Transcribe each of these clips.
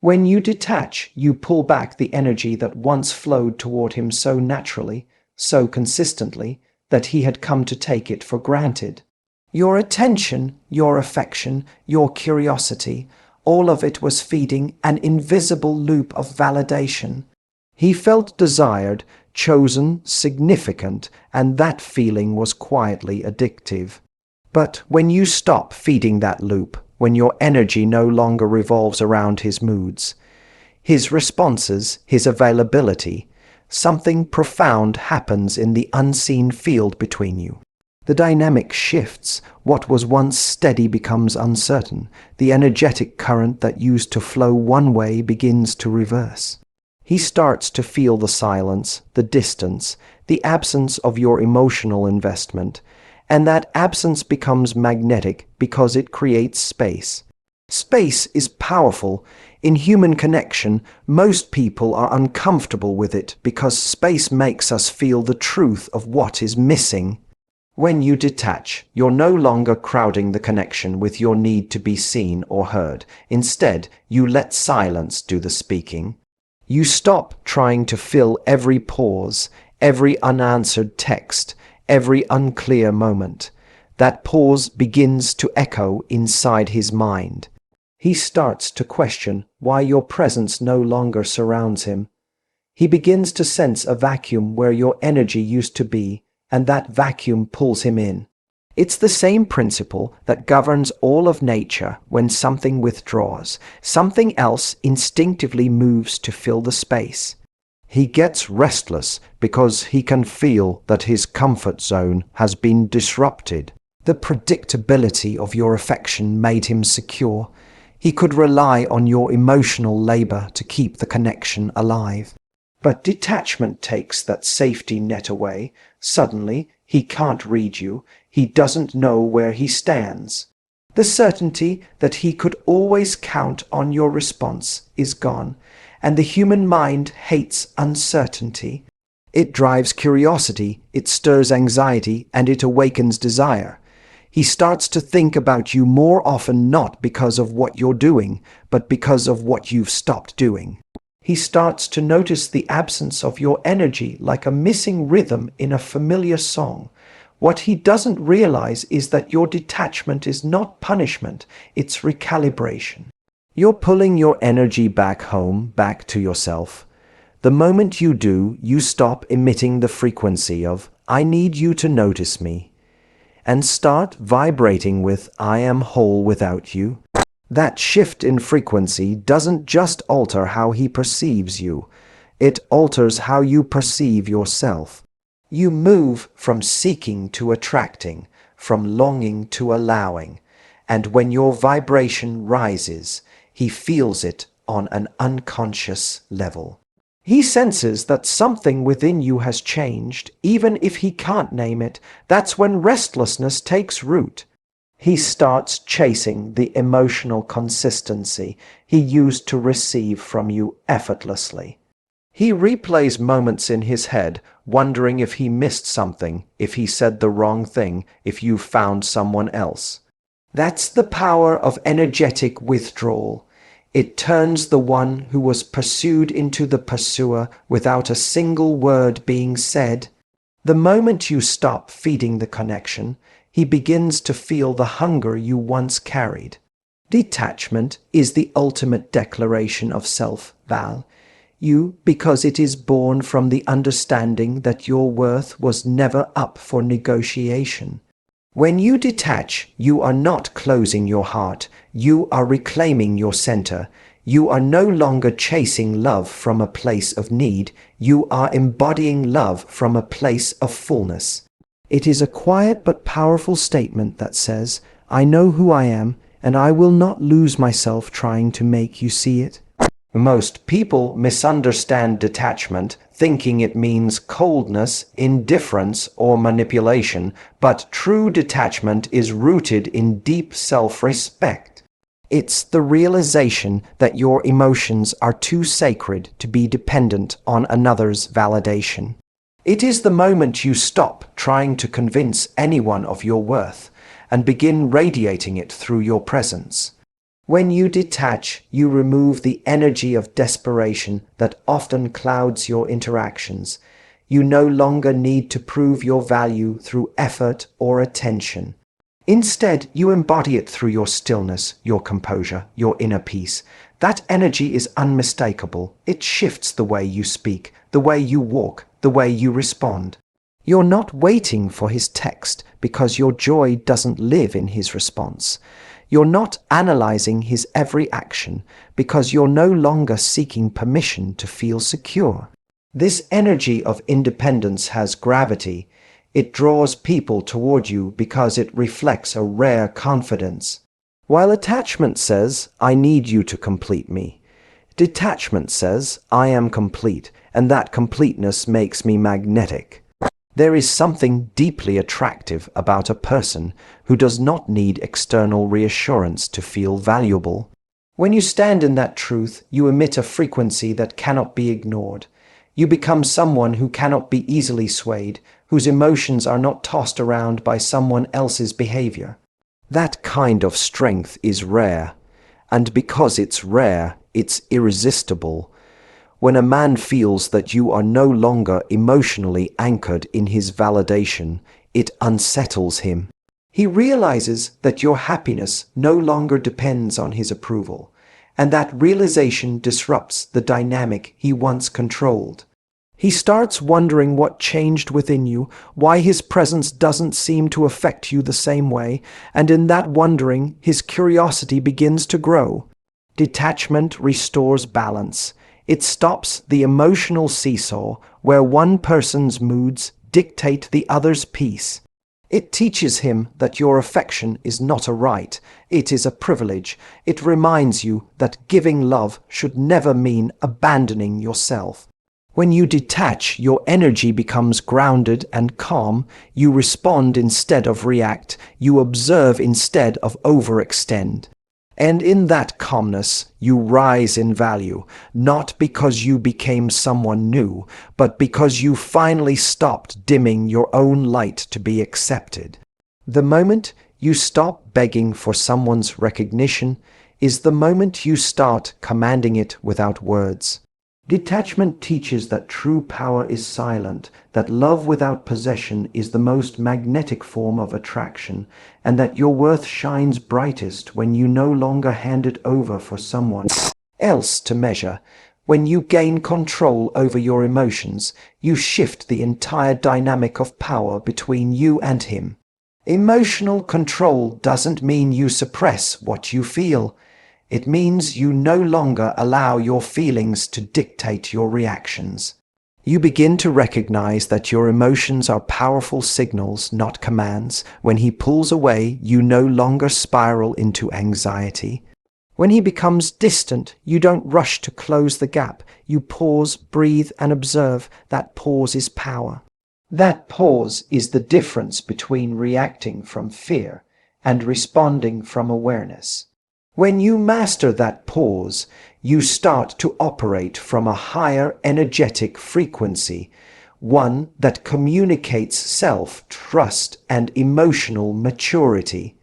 When you detach, you pull back the energy that once flowed toward him so naturally, so consistently, that he had come to take it for granted. Your attention, your affection, your curiosity, all of it was feeding an invisible loop of validation. He felt desired, chosen, significant, and that feeling was quietly addictive. But when you stop feeding that loop, when your energy no longer revolves around his moods, his responses, his availability, something profound happens in the unseen field between you. The dynamic shifts. What was once steady becomes uncertain. The energetic current that used to flow one way begins to reverse. He starts to feel the silence, the distance, the absence of your emotional investment, and that absence becomes magnetic because it creates space. Space is powerful. In human connection, most people are uncomfortable with it because space makes us feel the truth of what is missing. When you detach, you're no longer crowding the connection with your need to be seen or heard. Instead, you let silence do the speaking. You stop trying to fill every pause, every unanswered text, every unclear moment. That pause begins to echo inside his mind. He starts to question why your presence no longer surrounds him. He begins to sense a vacuum where your energy used to be, and that vacuum pulls him in. It's the same principle that governs all of nature. When something withdraws, something else instinctively moves to fill the space. He gets restless because he can feel that his comfort zone has been disrupted. The predictability of your affection made him secure. He could rely on your emotional labor to keep the connection alive. But detachment takes that safety net away. Suddenly, he can't read you. He doesn't know where he stands. The certainty that he could always count on your response is gone, and the human mind hates uncertainty. It drives curiosity, it stirs anxiety, and it awakens desire. He starts to think about you more often, not because of what you're doing, but because of what you've stopped doing. He starts to notice the absence of your energy like a missing rhythm in a familiar song. What he doesn't realize is that your detachment is not punishment, it's recalibration. You're pulling your energy back home, back to yourself. The moment you do, you stop emitting the frequency of, "I need you to notice me," and start vibrating with, "I am whole without you." That shift in frequency doesn't just alter how he perceives you, it alters how you perceive yourself. You move from seeking to attracting, from longing to allowing, and when your vibration rises, he feels it on an unconscious level. He senses that something within you has changed, even if he can't name it. That's when restlessness takes root. He starts chasing the emotional consistency he used to receive from you effortlessly. He replays moments in his head, wondering if he missed something, if he said the wrong thing, if you found someone else. That's the power of energetic withdrawal. It turns the one who was pursued into the pursuer without a single word being said. The moment you stop feeding the connection, he begins to feel the hunger you once carried. Detachment is the ultimate declaration of self-val. You, because it is born from the understanding that your worth was never up for negotiation. When you detach, you are not closing your heart, you are reclaiming your center. You are no longer chasing love from a place of need, you are embodying love from a place of fullness. It is a quiet but powerful statement that says, "I know who I am, and I will not lose myself trying to make you see it." Most people misunderstand detachment, thinking it means coldness, indifference, or manipulation, but true detachment is rooted in deep self-respect. It's the realization that your emotions are too sacred to be dependent on another's validation. It is the moment you stop trying to convince anyone of your worth and begin radiating it through your presence. When you detach, you remove the energy of desperation that often clouds your interactions. You no longer need to prove your value through effort or attention. Instead, you embody it through your stillness, your composure, your inner peace. That energy is unmistakable. It shifts the way you speak, the way you walk, the way you respond. You're not waiting for his text because your joy doesn't live in his response. You're not analyzing his every action because you're no longer seeking permission to feel secure. This energy of independence has gravity. It draws people toward you because it reflects a rare confidence. While attachment says, I need you to complete me, detachment says, I am complete, and that completeness makes me magnetic. There is something deeply attractive about a person who does not need external reassurance to feel valuable. When you stand in that truth, you emit a frequency that cannot be ignored. You become someone who cannot be easily swayed, whose emotions are not tossed around by someone else's behavior. That kind of strength is rare, and because it's rare, it's irresistible. When a man feels that you are no longer emotionally anchored in his validation, it unsettles him. He realizes that your happiness no longer depends on his approval, and that realization disrupts the dynamic he once controlled. He starts wondering what changed within you, why his presence doesn't seem to affect you the same way, and in that wondering, his curiosity begins to grow. Detachment restores balance. It stops the emotional seesaw where one person's moods dictate the other's peace. It teaches him that your affection is not a right, it is a privilege. It reminds you that giving love should never mean abandoning yourself. When you detach, your energy becomes grounded and calm. You respond instead of react. You observe instead of overextend. And in that calmness, you rise in value, not because you became someone new, but because you finally stopped dimming your own light to be accepted. The moment you stop begging for someone's recognition is the moment you start commanding it without words. Detachment teaches that true power is silent, that love without possession is the most magnetic form of attraction, and that your worth shines brightest when you no longer hand it over for someone else to measure. When you gain control over your emotions, you shift the entire dynamic of power between you and him. Emotional control doesn't mean you suppress what you feel. It means you no longer allow your feelings to dictate your reactions. You begin to recognize that your emotions are powerful signals, not commands. When he pulls away, you no longer spiral into anxiety. When he becomes distant, you don't rush to close the gap. You pause, breathe, and observe. That pause is power. That pause is the difference between reacting from fear and responding from awareness. When you master that pause, you start to operate from a higher energetic frequency, one that communicates self-trust and emotional maturity.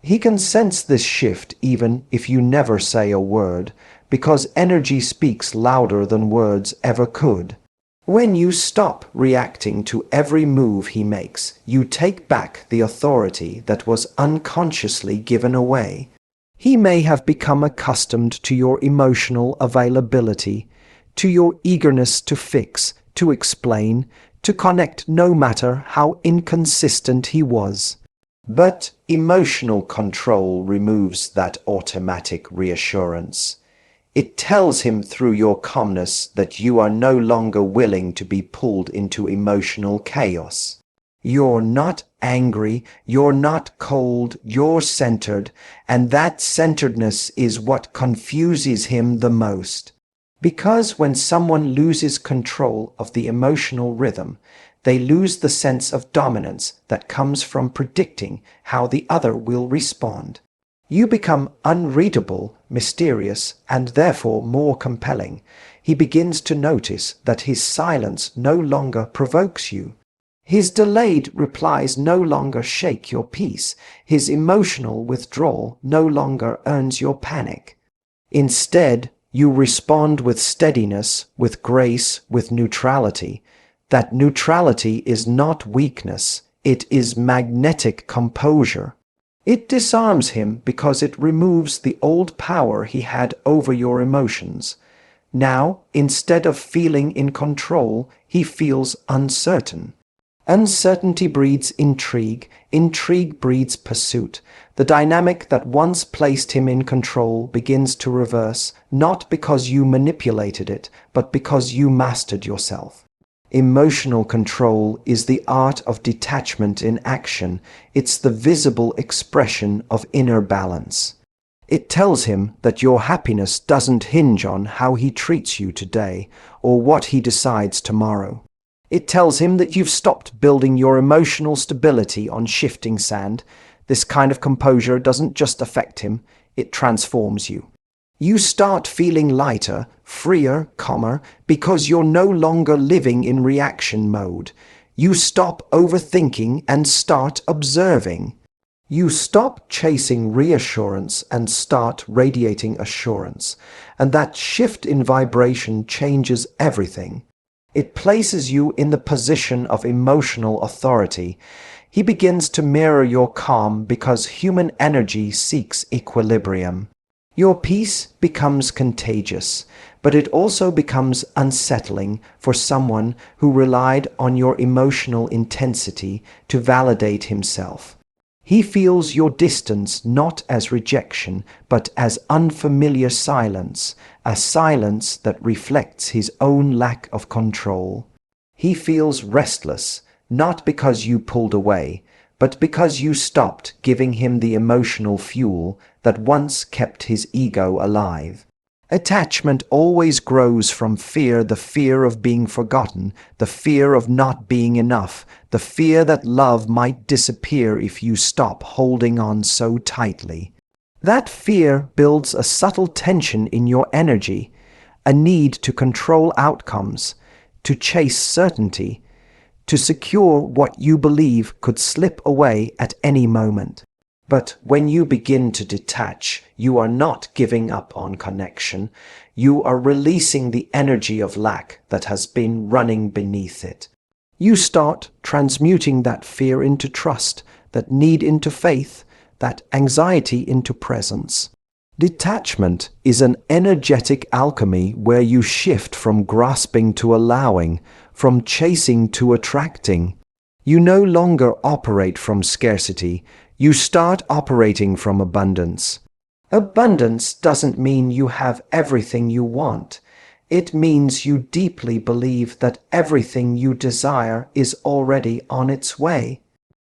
He can sense this shift even if you never say a word, because energy speaks louder than words ever could. When you stop reacting to every move he makes, you take back the authority that was unconsciously given away. He may have become accustomed to your emotional availability, to your eagerness to fix, to explain, to connect no matter how inconsistent he was. But emotional control removes that automatic reassurance. It tells him through your calmness that you are no longer willing to be pulled into emotional chaos. You're not angry, you're not cold, you're centered, and that centeredness is what confuses him the most. Because when someone loses control of the emotional rhythm, they lose the sense of dominance that comes from predicting how the other will respond. You become unreadable, mysterious, and therefore more compelling. He begins to notice that his silence no longer provokes you. His delayed replies no longer shake your peace. His emotional withdrawal no longer earns your panic. Instead, you respond with steadiness, with grace, with neutrality. That neutrality is not weakness, it is magnetic composure. It disarms him because it removes the old power he had over your emotions. Now, instead of feeling in control, he feels uncertain. Uncertainty breeds intrigue, intrigue breeds pursuit. The dynamic that once placed him in control begins to reverse, not because you manipulated it, but because you mastered yourself. Emotional control is the art of detachment in action. It's the visible expression of inner balance. It tells him that your happiness doesn't hinge on how he treats you today or what he decides tomorrow. It tells him that you've stopped building your emotional stability on shifting sand. This kind of composure doesn't just affect him, it transforms you. You start feeling lighter, freer, calmer, because you're no longer living in reaction mode. You stop overthinking and start observing. You stop chasing reassurance and start radiating assurance. And that shift in vibration changes everything. It places you in the position of emotional authority. He begins to mirror your calm because human energy seeks equilibrium. Your peace becomes contagious, but it also becomes unsettling for someone who relied on your emotional intensity to validate himself. He feels your distance not as rejection, but as unfamiliar silence, a silence that reflects his own lack of control. He feels restless, not because you pulled away, but because you stopped giving him the emotional fuel that once kept his ego alive. Attachment always grows from fear, the fear of being forgotten, the fear of not being enough, the fear that love might disappear if you stop holding on so tightly. That fear builds a subtle tension in your energy, a need to control outcomes, to chase certainty, to secure what you believe could slip away at any moment. But when you begin to detach, you are not giving up on connection. You are releasing the energy of lack that has been running beneath it. You start transmuting that fear into trust, that need into faith, that anxiety into presence. Detachment is an energetic alchemy where you shift from grasping to allowing, from chasing to attracting. You no longer operate from scarcity. You start operating from abundance. Abundance doesn't mean you have everything you want. It means you deeply believe that everything you desire is already on its way.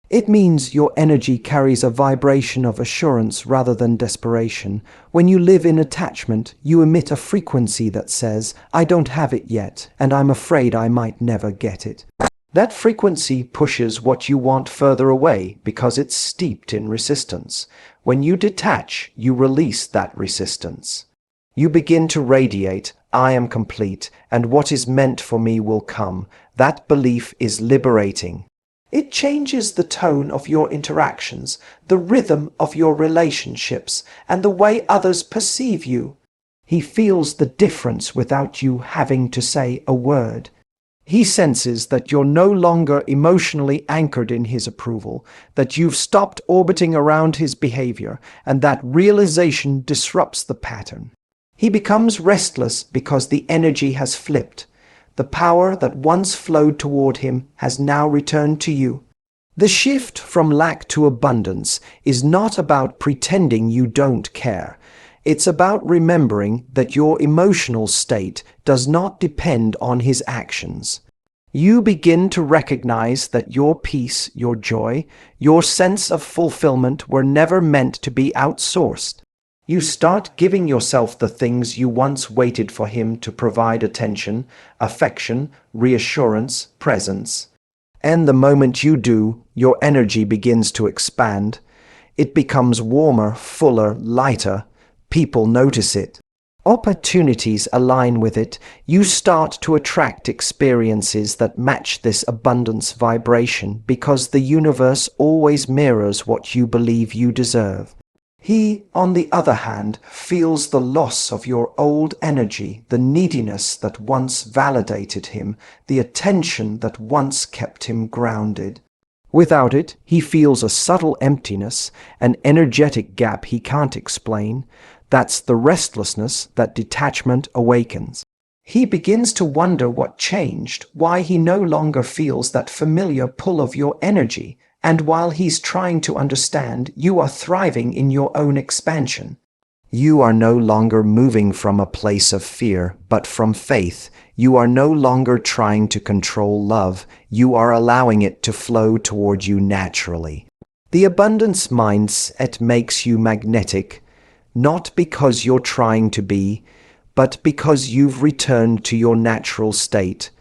It means your energy carries a vibration of assurance rather than desperation. When you live in attachment, you emit a frequency that says, "I don't have it yet, and I'm afraid I might never get it." That frequency pushes what you want further away because it's steeped in resistance. When you detach, you release that resistance. You begin to radiate, "I am complete, and what is meant for me will come." That belief is liberating. It changes the tone of your interactions, the rhythm of your relationships, and the way others perceive you. He feels the difference without you having to say a word. He senses that you're no longer emotionally anchored in his approval, that you've stopped orbiting around his behavior, and that realization disrupts the pattern. He becomes restless because the energy has flipped. The power that once flowed toward him has now returned to you. The shift from lack to abundance is not about pretending you don't care. It's about remembering that your emotional state does not depend on his actions. You begin to recognize that your peace, your joy, your sense of fulfillment were never meant to be outsourced. You start giving yourself the things you once waited for him to provide: attention, affection, reassurance, presence. And the moment you do, your energy begins to expand. It becomes warmer, fuller, lighter. People notice it. Opportunities align with it. You start to attract experiences that match this abundance vibration because the universe always mirrors what you believe you deserve. He, on the other hand, feels the loss of your old energy, the neediness that once validated him, the attention that once kept him grounded. Without it, he feels a subtle emptiness, an energetic gap he can't explain. That's the restlessness that detachment awakens. He begins to wonder what changed, why he no longer feels that familiar pull of your energy, and while he's trying to understand, you are thriving in your own expansion. You are no longer moving from a place of fear, but from faith. You are no longer trying to control love. You are allowing it to flow toward you naturally. The abundance mindset makes you magnetic, not because you're trying to be, but because you've returned to your natural state,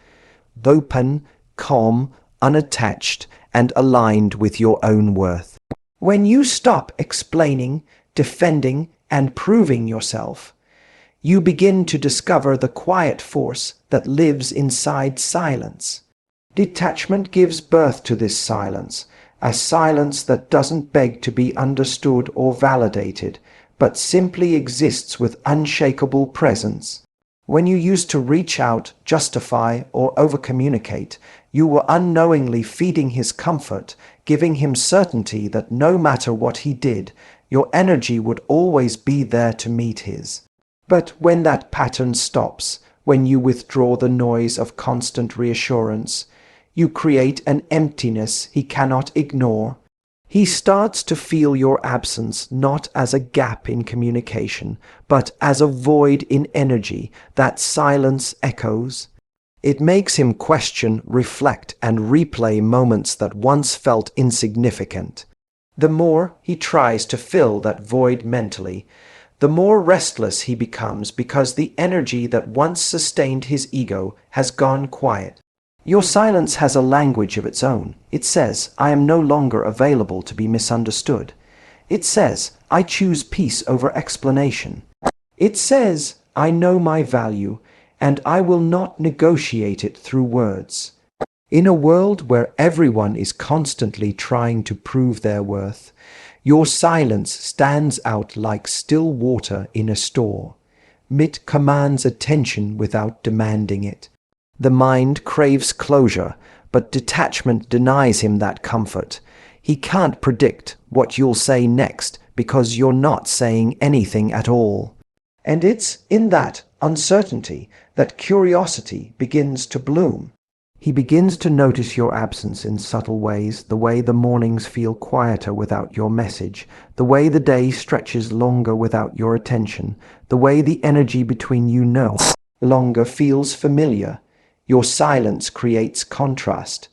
open, calm, unattached, and aligned with your own worth. When you stop explaining, defending, and proving yourself, you begin to discover the quiet force that lives inside silence. Detachment gives birth to this silence, a silence that doesn't beg to be understood or validated, but simply exists with unshakable presence. When you used to reach out, justify, or overcommunicate, you were unknowingly feeding his comfort, giving him certainty that no matter what he did, your energy would always be there to meet his. But when that pattern stops, when you withdraw the noise of constant reassurance, you create an emptiness he cannot ignore. He starts to feel your absence not as a gap in communication, but as a void in energy that silence echoes. It makes him question, reflect, and replay moments that once felt insignificant. The more he tries to fill that void mentally, the more restless he becomes because the energy that once sustained his ego has gone quiet. Your silence has a language of its own. It says, I am no longer available to be misunderstood. It says, I choose peace over explanation. It says, I know my value, and I will not negotiate it through words. In a world where everyone is constantly trying to prove their worth, your silence stands out like still water in a store. It commands attention without demanding it. The mind craves closure, but detachment denies him that comfort. He can't predict what you'll say next because you're not saying anything at all. And it's in that uncertainty that curiosity begins to bloom. He begins to notice your absence in subtle ways, the way the mornings feel quieter without your message, the way the day stretches longer without your attention, the way the energy between you no longer feels familiar. Your silence creates contrast.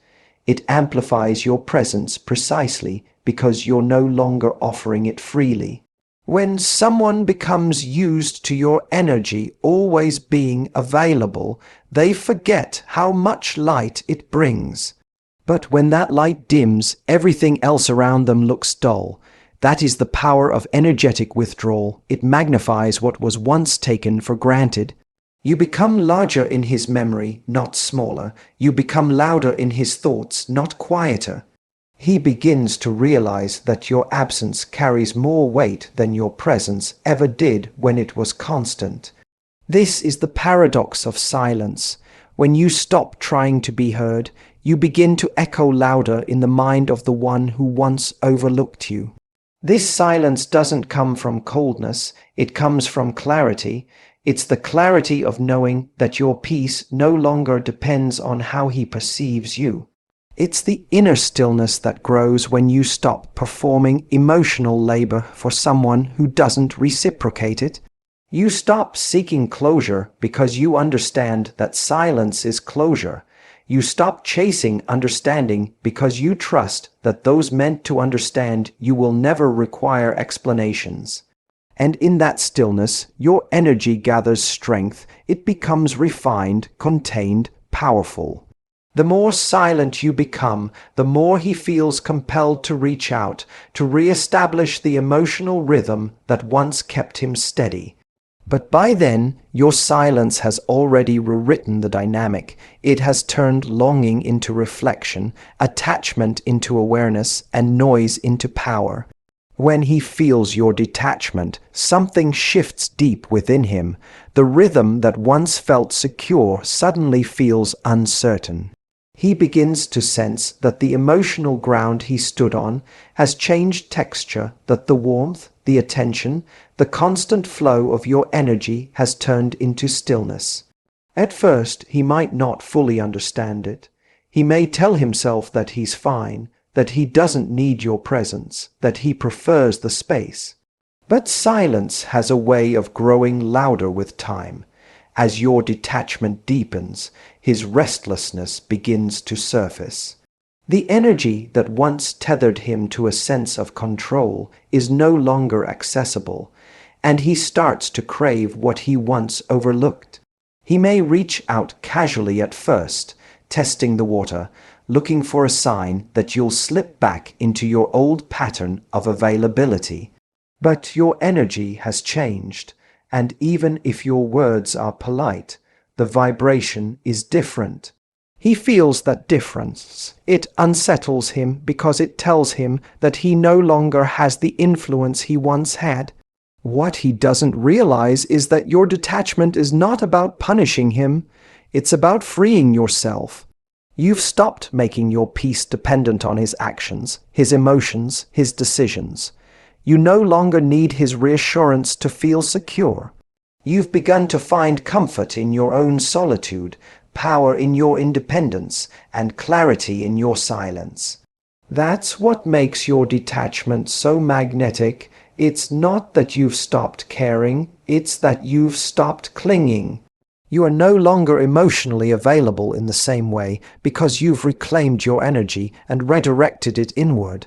It amplifies your presence precisely because you're no longer offering it freely. When someone becomes used to your energy always being available, they forget how much light it brings. But when that light dims, everything else around them looks dull. That is the power of energetic withdrawal. It magnifies what was once taken for granted. You become larger in his memory, not smaller. You become louder in his thoughts, not quieter. He begins to realize that your absence carries more weight than your presence ever did when it was constant. This is the paradox of silence. When you stop trying to be heard, you begin to echo louder in the mind of the one who once overlooked you. This silence doesn't come from coldness, it comes from clarity. It's the clarity of knowing that your peace no longer depends on how he perceives you. It's the inner stillness that grows when you stop performing emotional labor for someone who doesn't reciprocate it. You stop seeking closure because you understand that silence is closure. You stop chasing understanding because you trust that those meant to understand you will never require explanations. And in that stillness, your energy gathers strength. It becomes refined, contained, powerful. The more silent you become, the more he feels compelled to reach out, to re-establish the emotional rhythm that once kept him steady. But by then, your silence has already rewritten the dynamic. It has turned longing into reflection, attachment into awareness, and noise into power. When he feels your detachment, something shifts deep within him. The rhythm that once felt secure suddenly feels uncertain. He begins to sense that the emotional ground he stood on has changed texture, that the warmth, the attention, the constant flow of your energy has turned into stillness. At first, he might not fully understand it. He may tell himself that he's fine, that he doesn't need your presence, that he prefers the space. But silence has a way of growing louder with time. As your detachment deepens, his restlessness begins to surface. The energy that once tethered him to a sense of control is no longer accessible, and he starts to crave what he once overlooked. He may reach out casually at first, testing the water, looking for a sign that you'll slip back into your old pattern of availability. But your energy has changed, and even if your words are polite, the vibration is different. He feels that difference. It unsettles him because it tells him that he no longer has the influence he once had. What he doesn't realize is that your detachment is not about punishing him. It's about freeing yourself. You've stopped making your peace dependent on his actions, his emotions, his decisions. You no longer need his reassurance to feel secure. You've begun to find comfort in your own solitude, power in your independence, and clarity in your silence. That's what makes your detachment so magnetic. It's not that you've stopped caring, it's that you've stopped clinging. You are no longer emotionally available in the same way because you've reclaimed your energy and redirected it inward.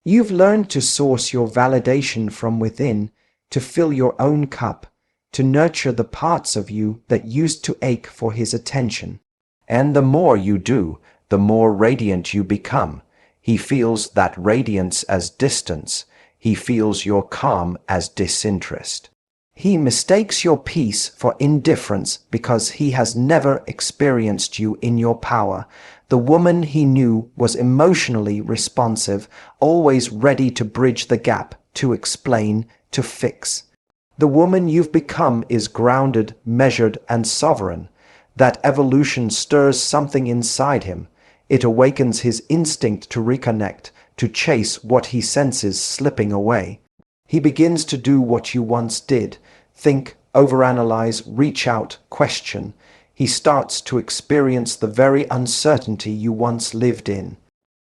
You've learned to source your validation from within, to fill your own cup, to nurture the parts of you that used to ache for his attention. And the more you do, the more radiant you become. He feels that radiance as distance. He feels your calm as disinterest. He mistakes your peace for indifference because he has never experienced you in your power. The woman he knew was emotionally responsive, always ready to bridge the gap, to explain, to fix. The woman you've become is grounded, measured, and sovereign. That evolution stirs something inside him. It awakens his instinct to reconnect, to chase what he senses slipping away. He begins to do what you once did: think, overanalyze, reach out, question. He starts to experience the very uncertainty you once lived in.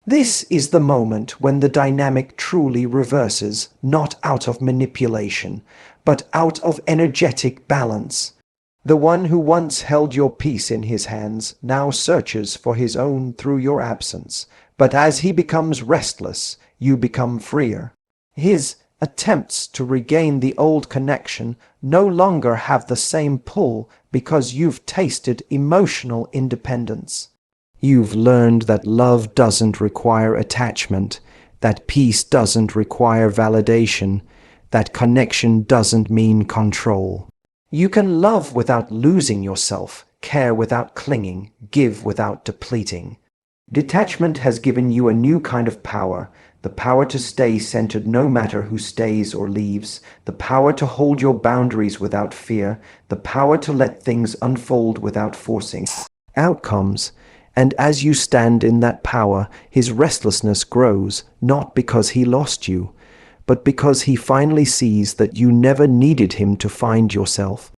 This is the moment when the dynamic truly reverses, not out of manipulation, but out of energetic balance. The one who once held your peace in his hands now searches for his own through your absence. But as he becomes restless, you become freer. His attempts to regain the old connection no longer have the same pull because you've tasted emotional independence. You've learned that love doesn't require attachment, that peace doesn't require validation, that connection doesn't mean control. You can love without losing yourself, care without clinging, give without depleting. Detachment has given you a new kind of power, the power to stay centered no matter who stays or leaves, the power to hold your boundaries without fear, the power to let things unfold without forcing outcomes. And as you stand in that power, his restlessness grows, not because he lost you, but because he finally sees that you never needed him to find yourself.